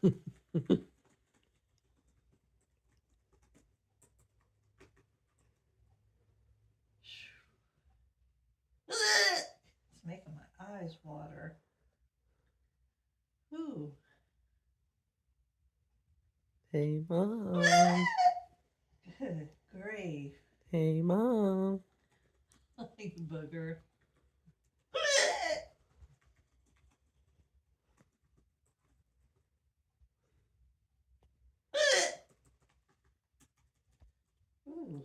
It's making my eyes water. Ooh. Hey, Mom. Good grief. Hey, Mom. You booger. Ooh.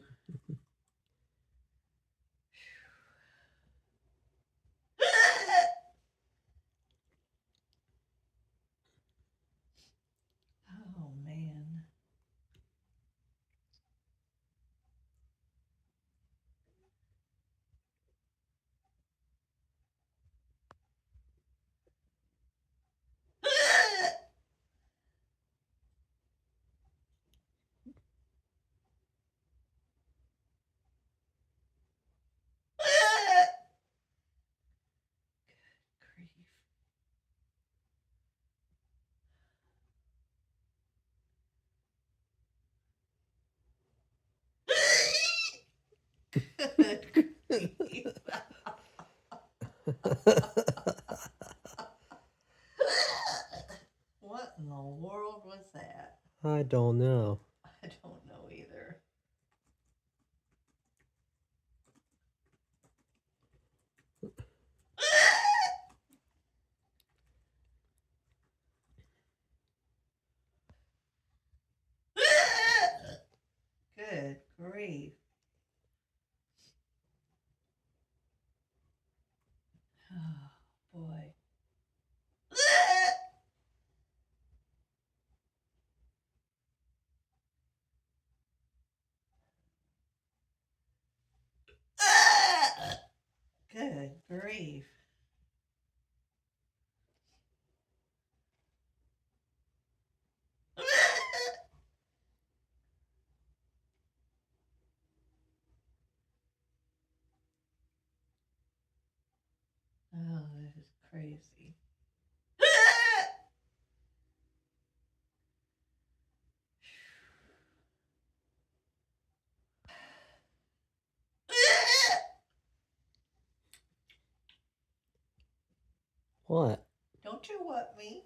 Oh, man. Grief. Good grief. What in the world was that? I don't know. I don't know either. Good grief. Oh, boy. Good grief. Oh, that is crazy. What? Don't you want me?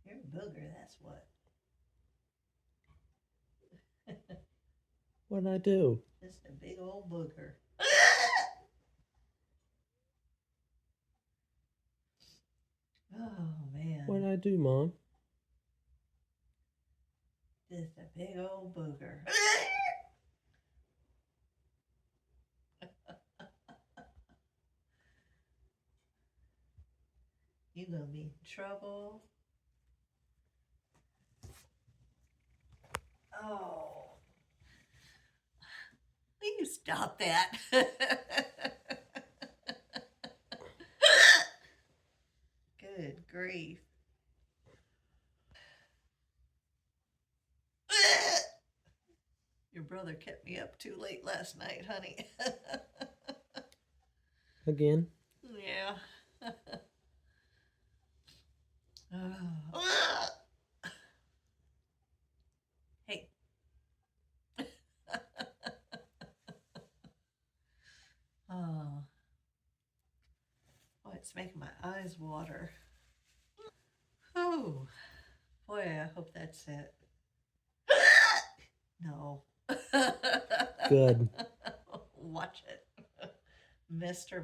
You're a booger, that's what. What'd I do? Just a big old booger. Oh, What'd man. I do, Mom? Just a big old booger. You gonna be in trouble. Oh. Will you stop that? Good grief. Your brother kept me up too late last night, honey. Again? Yeah. Oh. Hey. Oh. Boy, it's making my eyes water. Oh. Boy, I hope that's it. No. Good. Watch it. Mister.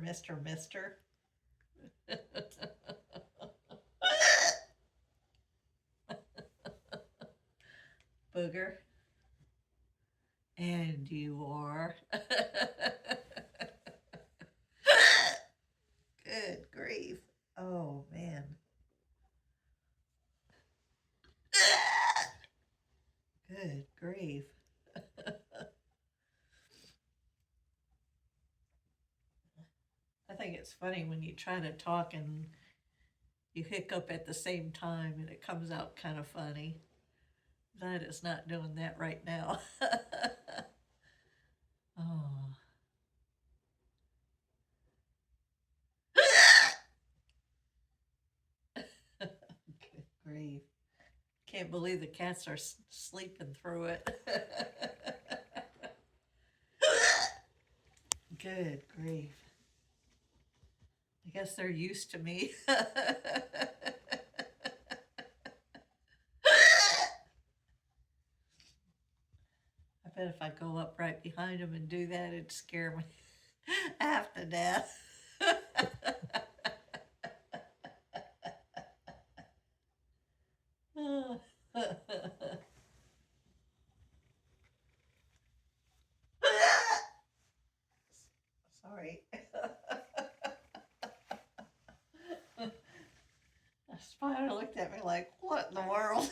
Booger. And you are. Good grief. Oh, man. Good grief. I think it's funny when you try to talk and you hiccup at the same time and it comes out kind of funny. That is not doing that right now. Oh. Can't believe the cats are sleeping through it. Good grief. I guess they're used to me. I bet if I go up right behind them and do that, it'd scare me half to death. Sorry. The spider looked at me like, what in the world?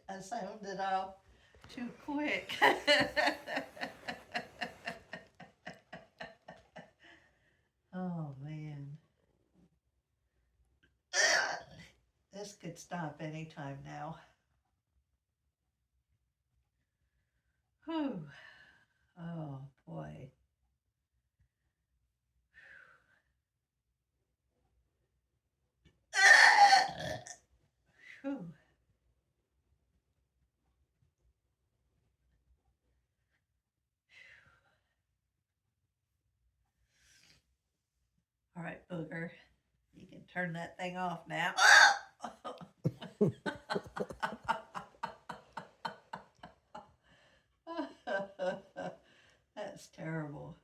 I sounded off too quick. Oh man. This could stop anytime now. Whew. Oh boy. Whew. All right, Booger. You can turn that thing off now. That's terrible.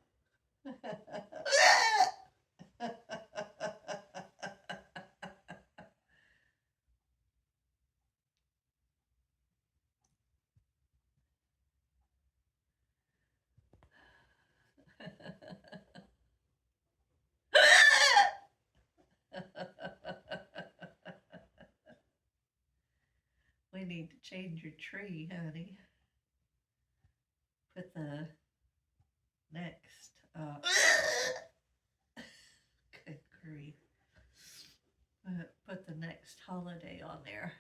We need to change your tree, honey. Put the next, good grief. Put the next holiday on there.